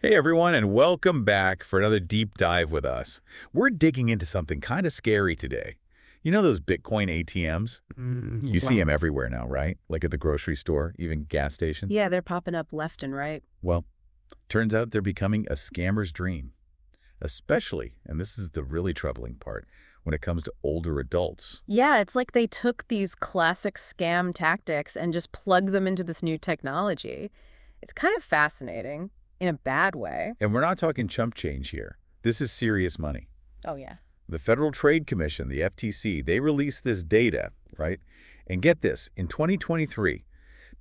Hey everyone, and welcome back for another deep dive with us. We're digging into something kind of scary today. You know those Bitcoin ATMs? You see them everywhere now, right? Like at the grocery store, even gas stations? Yeah, they're popping up left and right. Well, turns out they're becoming a scammer's dream. Especially, and this is the really troubling part, when it comes to older adults. Yeah, it's like they took these classic scam tactics and just plugged them into this new technology. It's kind of fascinating in a bad way. And we're not talking chump change here. This is serious money. Oh, yeah. The Federal Trade Commission, the FTC, they released this data, right? And get this, in 2023,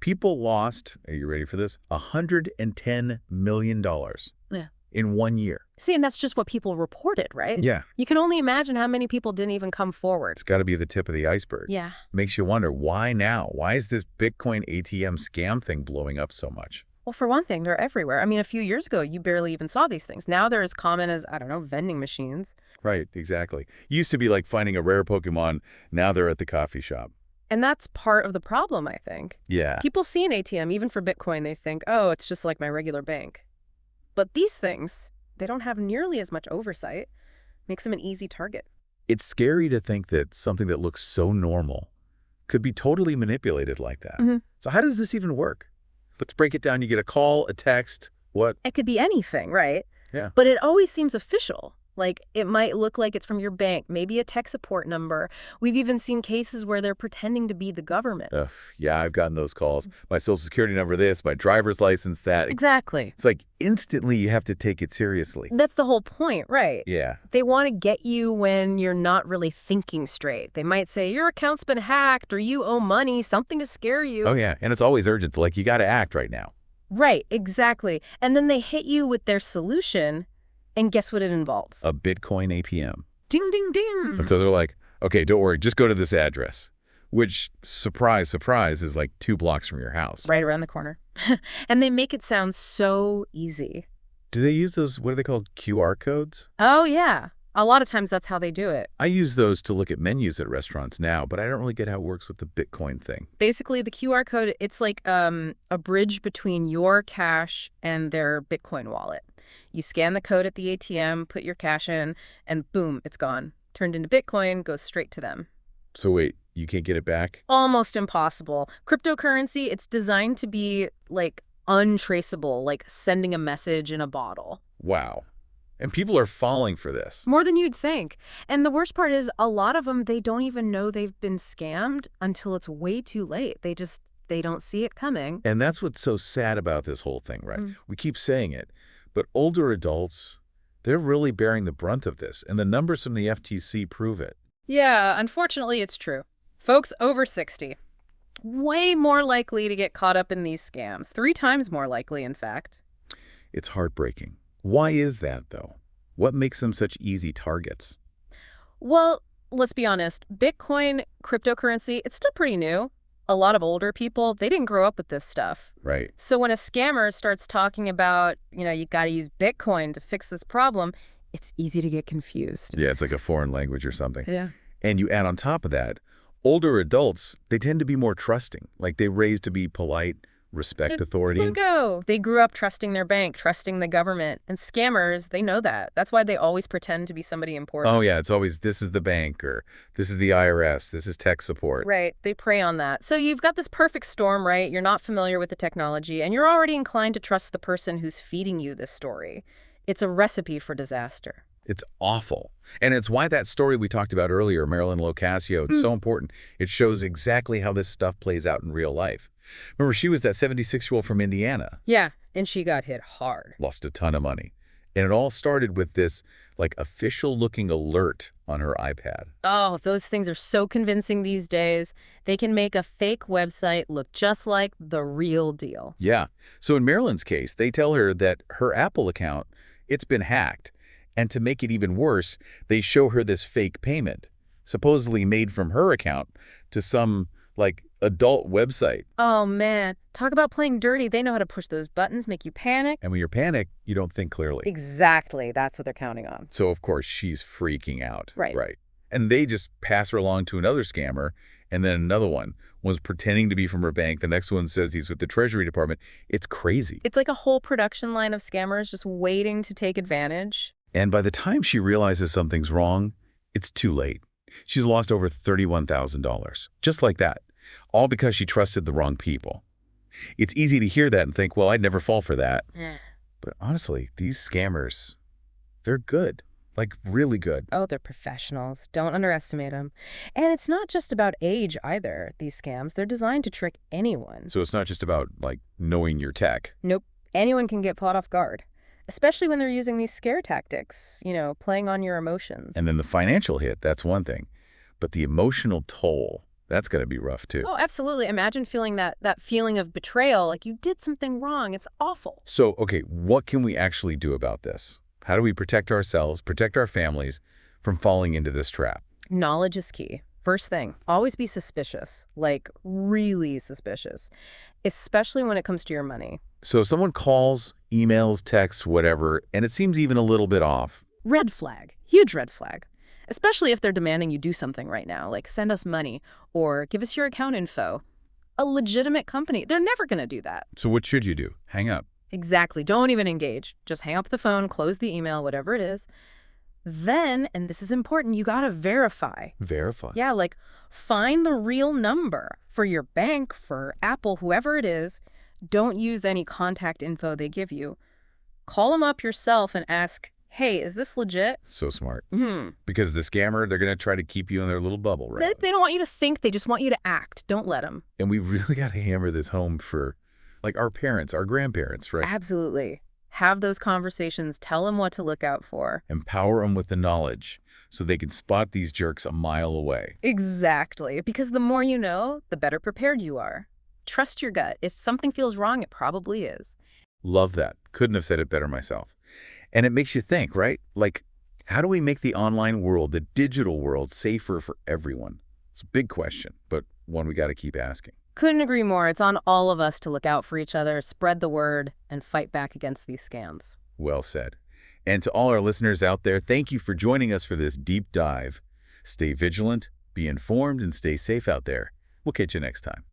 people lost, are you ready for this? $110 million Yeah. in 1 year. See, and that's just what people reported, right? Yeah. You can only imagine how many people didn't even come forward. It's got to be the tip of the iceberg. Yeah. Makes you wonder, why now? Why is this Bitcoin ATM scam thing blowing up so much? Well, for one thing, they're everywhere. I mean, a few years ago, you barely even saw these things. Now they're as common as, I don't know, vending machines. Right, exactly. Used to be like finding a rare Pokemon. Now they're at the coffee shop. And that's part of the problem, I think. Yeah. People see an ATM, even for Bitcoin, they think, oh, it's just like my regular bank. But these things, they don't have nearly as much oversight. Makes them an easy target. It's scary to think that something that looks so normal could be totally manipulated like that. So how does this even work? Let's break it down. You get a call, a text, what? It could be anything, right? Yeah. But it always seems official. Like, it might look like it's from your bank, maybe a tech support number. We've even seen cases where they're pretending to be the government. Yeah, I've gotten those calls. My social security number this, my driver's license that. Exactly. It's like instantly you have to take it seriously. That's the whole point, right? Yeah. They want to get you when you're not really thinking straight. They might say, your account's been hacked or you owe money, something to scare you. Oh, yeah. And it's always urgent. Like, you got to act right now. Right, exactly. And then they hit you with their solution, and guess what it involves? A Bitcoin APM. Ding, ding, ding. And so they're like, okay, don't worry, just go to this address, which, surprise, surprise, is like 2 blocks from your house. Right around the corner. And they make it sound so easy. Do they use those, what are they called, QR codes? Oh, yeah. A lot of times that's how they do it. I use those to look at menus at restaurants now, but I don't really get how it works with the Bitcoin thing. Basically, the QR code, it's like a bridge between your cash and their Bitcoin wallet. You scan the code at the ATM, put your cash in, and boom, it's gone. Turned into Bitcoin, goes straight to them. So wait, you can't get it back? Almost impossible. Cryptocurrency, it's designed to be, like, untraceable, like sending a message in a bottle. Wow. And people are falling for this. More than you'd think. And the worst part is, a lot of them, they don't even know they've been scammed until it's way too late. They don't see it coming. And that's what's so sad about this whole thing, right? We keep saying it, but older adults, they're really bearing the brunt of this, and the numbers from the FTC prove it. Yeah, unfortunately, it's true. Folks over 60, way more likely to get caught up in these scams. 3 times more likely, in fact. It's heartbreaking. Why is that, though? What makes them such easy targets? Well, let's be honest. Bitcoin, cryptocurrency, it's still pretty new. A lot of older people, they didn't grow up with this stuff. Right. So when a scammer starts talking about, you got to use Bitcoin to fix this problem, it's easy to get confused. Yeah, it's like a foreign language or something. Yeah. And you add on top of that, older adults, they tend to be more trusting. Like, they raised to be polite, respect authority. There you go. They grew up trusting their bank, trusting the government. And scammers, they know that. That's why they always pretend to be somebody important. Oh, yeah. It's always, this is the bank, or this is the IRS, this is tech support. Right. They prey on that. So you've got this perfect storm, right? You're not familiar with the technology, and you're already inclined to trust the person who's feeding you this story. It's a recipe for disaster. It's awful. And it's why that story we talked about earlier, Marilyn Locascio, it's so important. It shows exactly how this stuff plays out in real life. Remember, she was that 76-year-old from Indiana. Yeah, and she got hit hard. Lost a ton of money. And it all started with this, like, official-looking alert on her iPad. Oh, those things are so convincing these days. They can make a fake website look just like the real deal. Yeah. So in Marilyn's case, they tell her that her Apple account, it's been hacked. And to make it even worse, they show her this fake payment, supposedly made from her account, to some, like, adult website. Oh, man. Talk about playing dirty. They know how to push those buttons, make you panic. And when you're panicked, you don't think clearly. Exactly. That's what they're counting on. So, of course, she's freaking out. Right. Right. And they just pass her along to another scammer, And then another one was pretending to be from her bank. The next one says he's with the Treasury Department. It's crazy. It's like a whole production line of scammers just waiting to take advantage. And by the time she realizes something's wrong, it's too late. She's lost over $31,000, just like that, all because she trusted the wrong people. It's easy to hear that and think, well, I'd never fall for that. But honestly, these scammers, they're good, like really good. Oh, they're professionals. Don't underestimate them. And it's not just about age either, these scams. They're designed to trick anyone. So it's not just about, like, knowing your tech. Nope. Anyone can get caught off guard, especially when they're using these scare tactics, playing on your emotions. And then the financial hit, that's one thing. But the emotional toll, that's going to be rough too. Oh, absolutely. Imagine feeling that feeling of betrayal, like you did something wrong. It's awful. So, okay, what can we actually do about this? How do we protect ourselves, protect our families from falling into this trap? Knowledge is key. First thing, always be suspicious, like really suspicious, especially when it comes to your money. So if someone calls, emails, texts, whatever, and it seems even a little bit off. Red flag. Huge red flag. Especially if they're demanding you do something right now, like send us money or give us your account info. A legitimate company, they're never going to do that. So what should you do? Hang up. Exactly. Don't even engage. Just hang up the phone, close the email, whatever it is. Then, and this is important, you got to verify. Verify? Yeah, like find the real number for your bank, for Apple, whoever it is. Don't use any contact info they give you. Call them up yourself and ask, hey, is this legit? So smart. Because the scammer, they're going to try to keep you in their little bubble, right? They don't want you to think. They just want you to act. Don't let them. And we really got to hammer this home for, like, our parents, our grandparents, right? Absolutely. Have those conversations. Tell them what to look out for. Empower them with the knowledge so they can spot these jerks a mile away. Exactly. Because the more you know, the better prepared you are. Trust your gut. If something feels wrong, it probably is. Love that. Couldn't have said it better myself. And it makes you think, right? Like, how do we make the online world, the digital world, safer for everyone? It's a big question, but one we got to keep asking. Couldn't agree more. It's on all of us to look out for each other, spread the word, and fight back against these scams. Well said. And to all our listeners out there, thank you for joining us for this deep dive. Stay vigilant, be informed, and stay safe out there. We'll catch you next time.